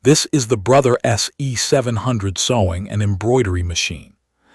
This is the Brother SE700 sewing and embroidery machine.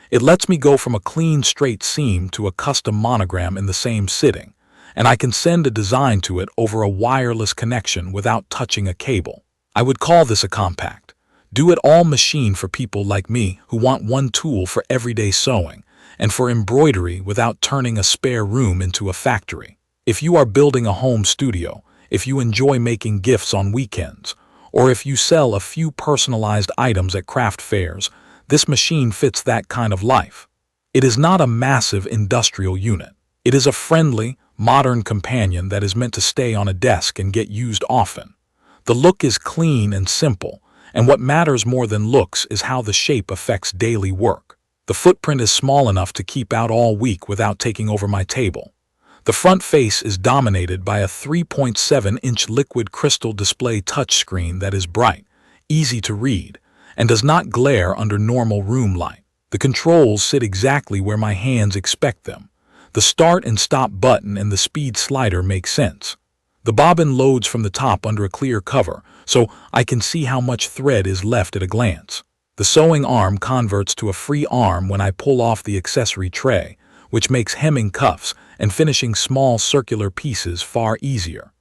It lets me go from a clean straight seam to a custom monogram in the same sitting, and I can send a design to it over a wireless connection without touching a cable. I would call this a compact, do-it-all machine for people like me who want one tool for everyday sewing and for embroidery without turning a spare room into a factory. If you are building a home studio, if you enjoy making gifts on weekends, or if you sell a few personalized items at craft fairs, this machine fits that kind of life. It is not a massive industrial unit. It is a friendly, modern companion that is meant to stay on a desk and get used often. The look is clean and simple, and what matters more than looks is how the shape affects daily work. The footprint is small enough to keep out all week without taking over my table. The front face is dominated by a 3.7-inch liquid crystal display touchscreen that is bright, easy to read, and does not glare under normal room light. The controls sit exactly where my hands expect them. The start and stop button and the speed slider make sense. The bobbin loads from the top under a clear cover, so I can see how much thread is left at a glance. The sewing arm converts to a free arm when I pull off the accessory tray, which makes hemming cuffs and finishing small circular pieces far easier.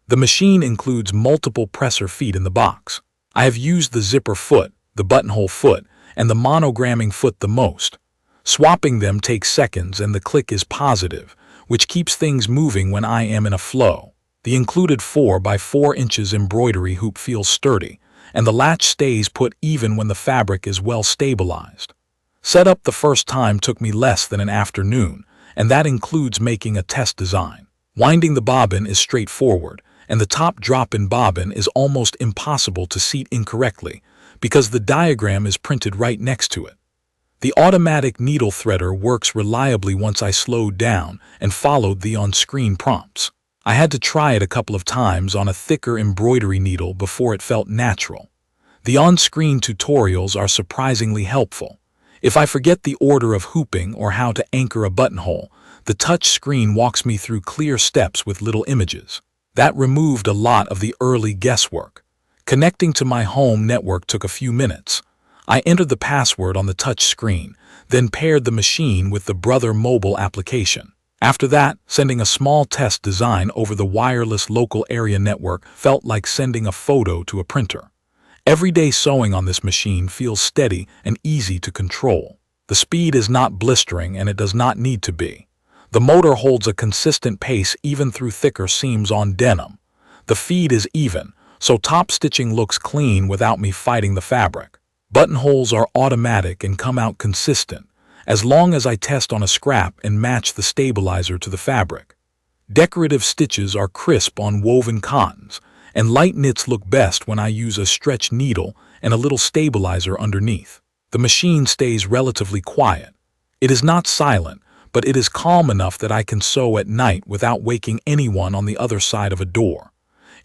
The machine includes multiple presser feet in the box. I have used the zipper foot, the buttonhole foot, and the monogramming foot the most. Swapping them takes seconds and the click is positive, which keeps things moving when I am in a flow. The included 4 by 4 inches embroidery hoop feels sturdy, and the latch stays put even when the fabric is well stabilized. Setup the first time took me less than an afternoon, and that includes making a test design. Winding the bobbin is straightforward, and the top drop-in bobbin is almost impossible to seat incorrectly because the diagram is printed right next to it. The automatic needle threader works reliably once I slowed down and followed the on-screen prompts. I had to try it a couple of times on a thicker embroidery needle before it felt natural. The on-screen tutorials are surprisingly helpful. If I forget the order of hooping or how to anchor a buttonhole, the touch screen walks me through clear steps with little images. That removed a lot of the early guesswork. Connecting to my home network took a few minutes. I entered the password on the touch screen, then paired the machine with the Brother mobile application. After that, sending a small test design over the wireless local area network felt like sending a photo to a printer. Everyday sewing on this machine feels steady and easy to control. The speed is not blistering and it does not need to be. The motor holds a consistent pace even through thicker seams on denim. The feed is even, so top stitching looks clean without me fighting the fabric. Buttonholes are automatic and come out consistent, as long as I test on a scrap and match the stabilizer to the fabric. Decorative stitches are crisp on woven cottons, and light knits look best when I use a stretch needle and a little stabilizer underneath. The machine stays relatively quiet. It is not silent, but it is calm enough that I can sew at night without waking anyone on the other side of a door.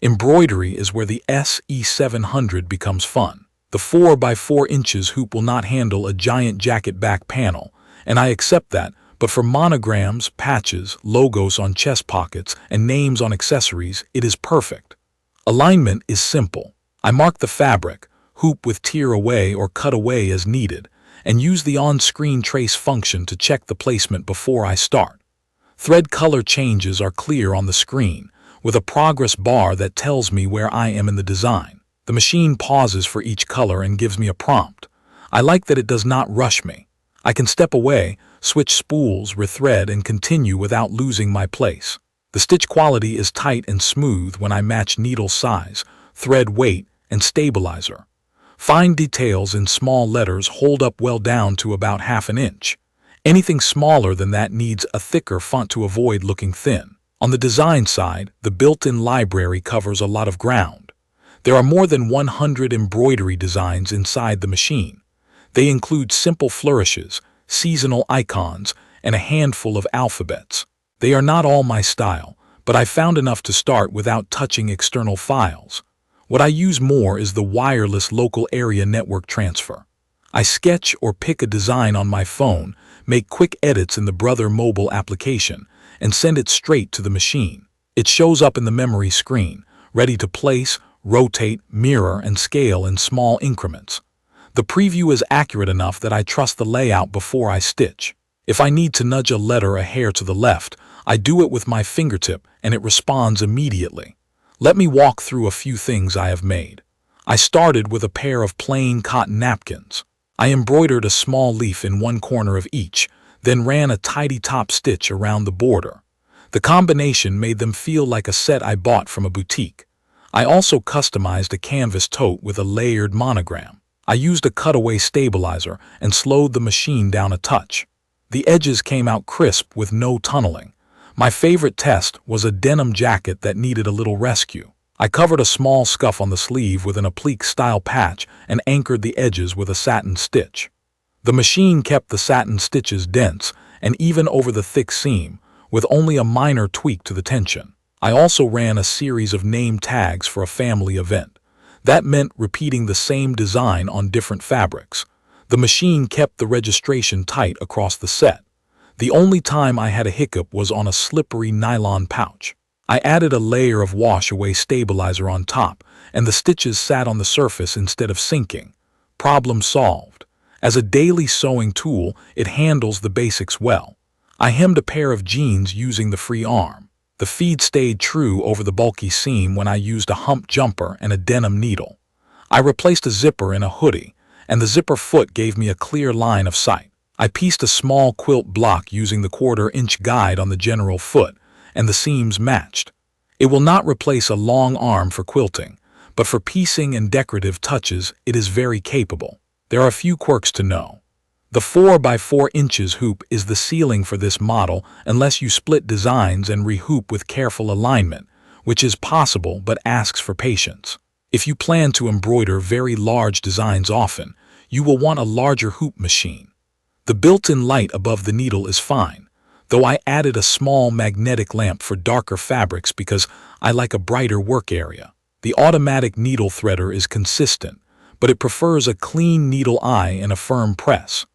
Embroidery is where the SE700 becomes fun. The 4 by 4 inches hoop will not handle a giant jacket back panel, and I accept that, but for monograms, patches, logos on chest pockets, and names on accessories, it is perfect. Alignment is simple. I mark the fabric, hoop with tear away or cut away as needed, and use the on-screen trace function to check the placement before I start. Thread color changes are clear on the screen, with a progress bar that tells me where I am in the design. The machine pauses for each color and gives me a prompt. I like that it does not rush me. I can step away, switch spools, rethread, and continue without losing my place. The stitch quality is tight and smooth when I match needle size, thread weight, and stabilizer. Fine details in small letters hold up well down to about ½ an inch. Anything smaller than that needs a thicker font to avoid looking thin. On the design side, the built-in library covers a lot of ground. There are more than 100 embroidery designs inside the machine. They include simple flourishes, seasonal icons, and a handful of alphabets. They are not all my style, but I found enough to start without touching external files. What I use more is the wireless local area network transfer. I sketch or pick a design on my phone, make quick edits in the Brother mobile application, and send it straight to the machine. It shows up in the memory screen, ready to place, rotate, mirror, and scale in small increments. The preview is accurate enough that I trust the layout before I stitch. If I need to nudge a letter a hair to the left, I do it with my fingertip and it responds immediately. Let me walk through a few things I have made. I started with a pair of plain cotton napkins. I embroidered a small leaf in one corner of each, then ran a tidy top stitch around the border. The combination made them feel like a set I bought from a boutique. I also customized a canvas tote with a layered monogram. I used a cutaway stabilizer and slowed the machine down a touch. The edges came out crisp with no tunneling. My favorite test was a denim jacket that needed a little rescue. I covered a small scuff on the sleeve with an applique-style patch and anchored the edges with a satin stitch. The machine kept the satin stitches dense and even over the thick seam, with only a minor tweak to the tension. I also ran a series of name tags for a family event. That meant repeating the same design on different fabrics. The machine kept the registration tight across the set. The only time I had a hiccup was on a slippery nylon pouch. I added a layer of wash-away stabilizer on top, and the stitches sat on the surface instead of sinking. Problem solved. As a daily sewing tool, it handles the basics well. I hemmed a pair of jeans using the free arm. The feed stayed true over the bulky seam when I used a hump jumper and a denim needle. I replaced a zipper in a hoodie, and the zipper foot gave me a clear line of sight. I pieced a small quilt block using the 1/4-inch guide on the general foot, and the seams matched. It will not replace a long arm for quilting, but for piecing and decorative touches, it is very capable. There are a few quirks to know. The 4x4 inches hoop is the ceiling for this model unless you split designs and rehoop with careful alignment, which is possible but asks for patience. If you plan to embroider very large designs often, you will want a larger hoop machine. The built-in light above the needle is fine, though I added a small magnetic lamp for darker fabrics because I like a brighter work area. The automatic needle threader is consistent, but it prefers a clean needle eye and a firm press.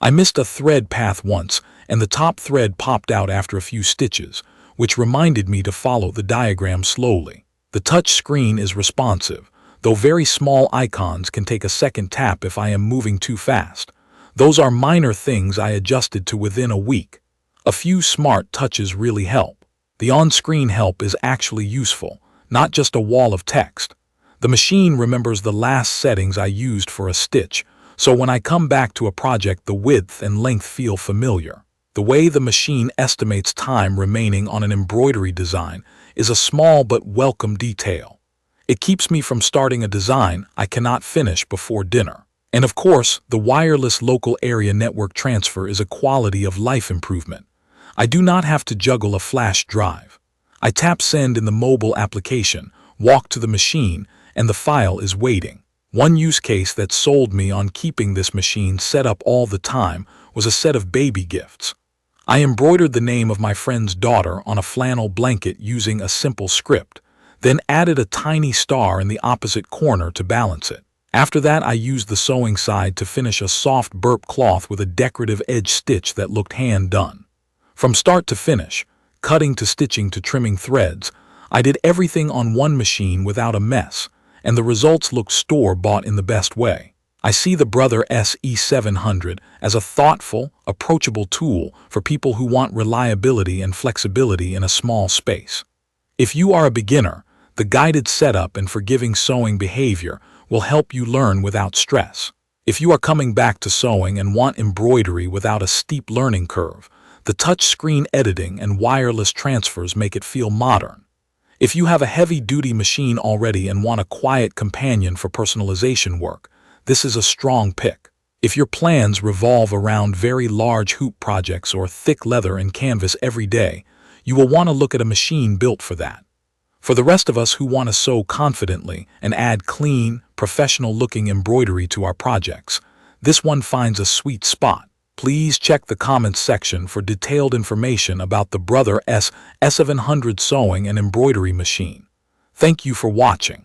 I missed a thread path once, and the top thread popped out after a few stitches, which reminded me to follow the diagram slowly. The touch screen is responsive, though very small icons can take a second tap if I am moving too fast. Those are minor things I adjusted to within a week. A few smart touches really help. The on-screen help is actually useful, not just a wall of text. The machine remembers the last settings I used for a stitch, so when I come back to a project, the width and length feel familiar. The way the machine estimates time remaining on an embroidery design is a small but welcome detail. It keeps me from starting a design I cannot finish before dinner. And of course, the wireless local area network transfer is a quality of life improvement. I do not have to juggle a flash drive. I tap send in the mobile application, walk to the machine, and the file is waiting. One use case that sold me on keeping this machine set up all the time was a set of baby gifts. I embroidered the name of my friend's daughter on a flannel blanket using a simple script, then added a tiny star in the opposite corner to balance it. After that, I used the sewing side to finish a soft burp cloth with a decorative edge stitch that looked hand-done. From start to finish, cutting to stitching to trimming threads, I did everything on one machine without a mess, and the results looked store-bought in the best way. I see the Brother SE700 as a thoughtful, approachable tool for people who want reliability and flexibility in a small space. If you are a beginner, the guided setup and forgiving sewing behavior will help you learn without stress. If you are coming back to sewing and want embroidery without a steep learning curve, the touchscreen editing and wireless transfers make it feel modern. If you have a heavy-duty machine already and want a quiet companion for personalization work, this is a strong pick. If your plans revolve around very large hoop projects or thick leather and canvas every day, you will want to look at a machine built for that. For the rest of us who want to sew confidently and add clean, professional-looking embroidery to our projects, this one finds a sweet spot. Please check the comments section for detailed information about the Brother SE700 sewing and embroidery machine. Thank you for watching.